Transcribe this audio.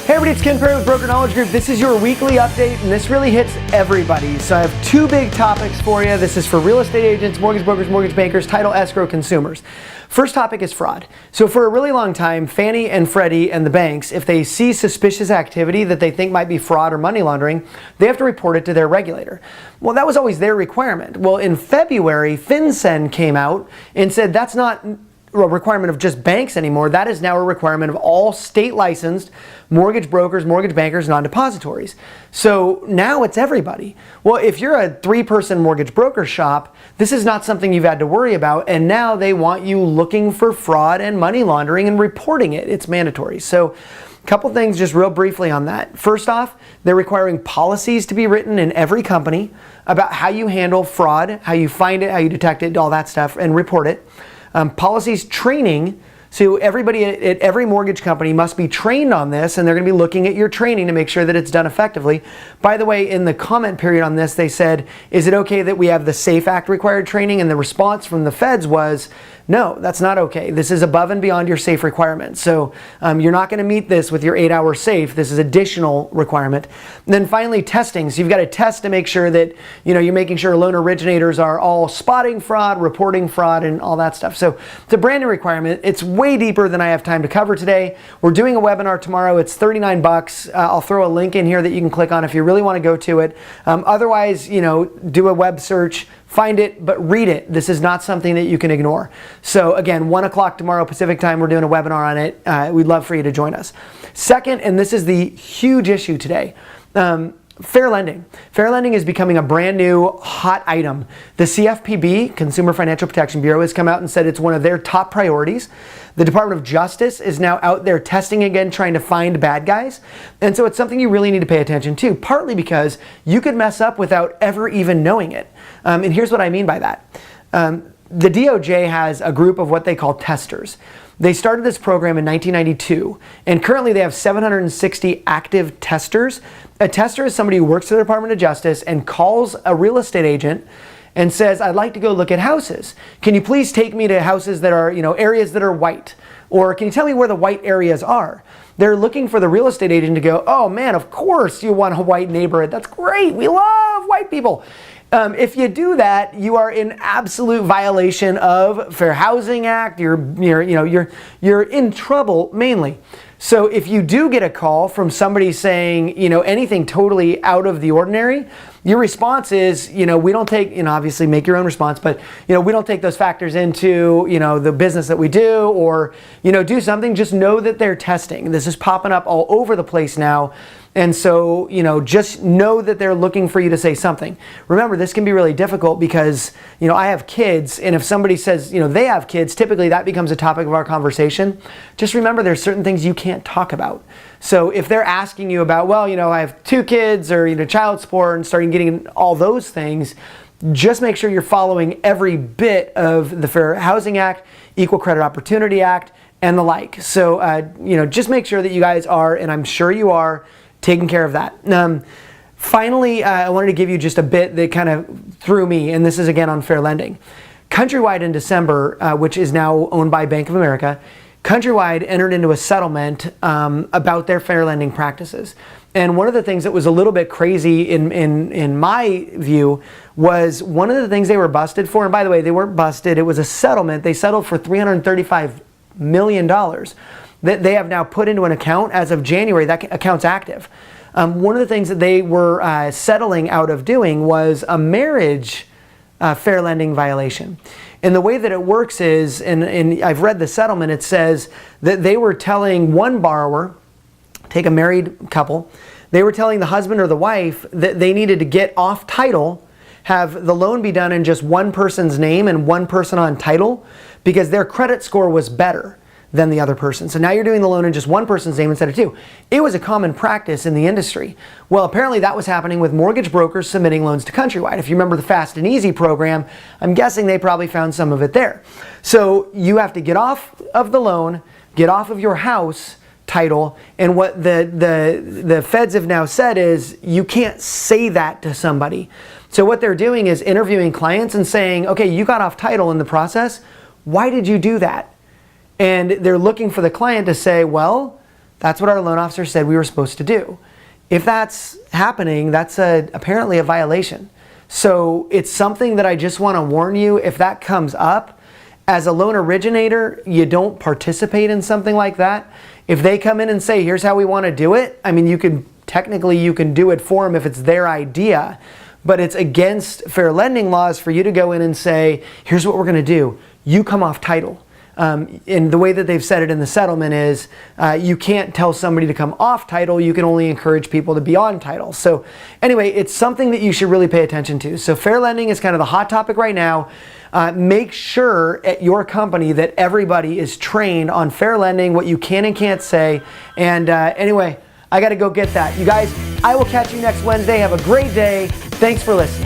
Hey everybody, it's Ken Perry with Broker Knowledge Group. This is your weekly update, and this really hits everybody. So I have two big topics for you. This is for real estate agents, mortgage brokers, mortgage bankers, title escrow consumers. First topic is fraud. So for a really long time, Fannie and Freddie and the banks, if they see suspicious activity that they think might be fraud or money laundering, they have to report it to their regulator. Well, that was always their requirement. Well, in February, FinCEN came out and said that's not a requirement of just banks anymore. That is now a requirement of all state licensed mortgage brokers, mortgage bankers, non-depositories. So now it's everybody. Well, if you're a 3-person mortgage broker shop, this is not something you've had to worry about, and now they want you looking for fraud and money laundering and reporting it. It's mandatory. So a couple things just real briefly on that. First off, they're requiring policies to be written in every company about how you handle fraud, how you find it, how you detect it, all that stuff, and report it. Policies training, so everybody at every mortgage company must be trained on this, and they're going to be looking at your training to make sure that it's done effectively. By the way, in the comment period on this, they said, is it okay that we have the SAFE Act required training? And the response from the feds was, no, that's not okay. This is above and beyond your SAFE requirement. So you're not going to meet this with your 8-hour SAFE. This is additional requirement. And then finally, testing. So you've got to test to make sure that you're making sure loan originators are all spotting fraud, reporting fraud, and all that stuff. So it's a brand new requirement. It's way deeper than I have time to cover today. We're doing a webinar tomorrow. It's $39. I'll throw a link in here that you can click on if you really want to go to it. Otherwise, do a web search. Find it, but read it. This is not something that you can ignore. So again, 1 o'clock tomorrow Pacific time, we're doing a webinar on it. We'd love for you to join us. Second, and this is the huge issue today, fair lending. Fair lending is becoming a brand new hot item. The CFPB, Consumer Financial Protection Bureau, has come out and said it's one of their top priorities. The Department of Justice is now out there testing again, trying to find bad guys. And so it's something you really need to pay attention to, partly because you could mess up without ever even knowing it. And here's what I mean by that. The DOJ has a group of what they call testers. They started this program in 1992, and currently they have 760 active testers. A tester is somebody who works for the Department of Justice and calls a real estate agent and says, I'd like to go look at houses. Can you please take me to houses that are, areas that are white? Or can you tell me where the white areas are? They're looking for the real estate agent to go, oh man, of course you want a white neighborhood. That's great. We love white people. If you do that, you are in absolute violation of Fair Housing Act. You're in trouble mainly. So if you do get a call from somebody saying, anything totally out of the ordinary, your response is, we don't take, obviously make your own response, but, we don't take those factors into, the business that we do, or, do something. Just know that they're testing. This is popping up all over the place now. And so, just know that they're looking for you to say something. Remember, this can be really difficult because, I have kids, and if somebody says, they have kids, typically that becomes a topic of our conversation. Just remember there's certain things you can't talk about. So if they're asking you about, well, I have 2 kids, or, child support, and starting getting all those things, just make sure you're following every bit of the Fair Housing Act, Equal Credit Opportunity Act, and the like. So, just make sure that you guys are, and I'm sure you are, taking care of that. Finally, I wanted to give you just a bit that kind of threw me, and this is again on fair lending. Countrywide in December, which is now owned by Bank of America, Countrywide entered into a settlement about their fair lending practices. And one of the things that was a little bit crazy in my view was one of the things they were busted for, and by the way, they weren't busted, it was a settlement. They settled for $335 million. That they have now put into an account as of January. That account's active. One of the things that they were settling out of doing was a marriage fair lending violation. And the way that it works is, and I've read the settlement, it says that they were telling one borrower, take a married couple, they were telling the husband or the wife that they needed to get off title, have the loan be done in just one person's name and one person on title, because their credit score was better than the other person. So now you're doing the loan in just one person's name instead of 2. It was a common practice in the industry. Well, apparently that was happening with mortgage brokers submitting loans to Countrywide. If you remember the Fast and Easy program, I'm guessing they probably found some of it there. So you have to get off of the loan, get off of your house title, and what the feds have now said is you can't say that to somebody. So what they're doing is interviewing clients and saying, okay, you got off title in the process. Why did you do that? And they're looking for the client to say, well, That's what our loan officer said we were supposed to do. If that's happening, that's apparently a violation. So it's something that I just want to warn you, if that comes up, as a loan originator, you don't participate in something like that. If they come in and say, here's how we want to do it, I mean, you can do it for them if it's their idea, but it's against fair lending laws for you to go in and say, here's what we're going to do. You come off title. And the way that they've said it in the settlement is you can't tell somebody to come off title, you can only encourage people to be on title. So anyway, it's something that you should really pay attention to. So fair lending is kind of the hot topic right now. Make sure at your company that everybody is trained on fair lending, what you can and can't say. And anyway, I got to go get that. You guys, I will catch you next Wednesday. Have a great day. Thanks for listening.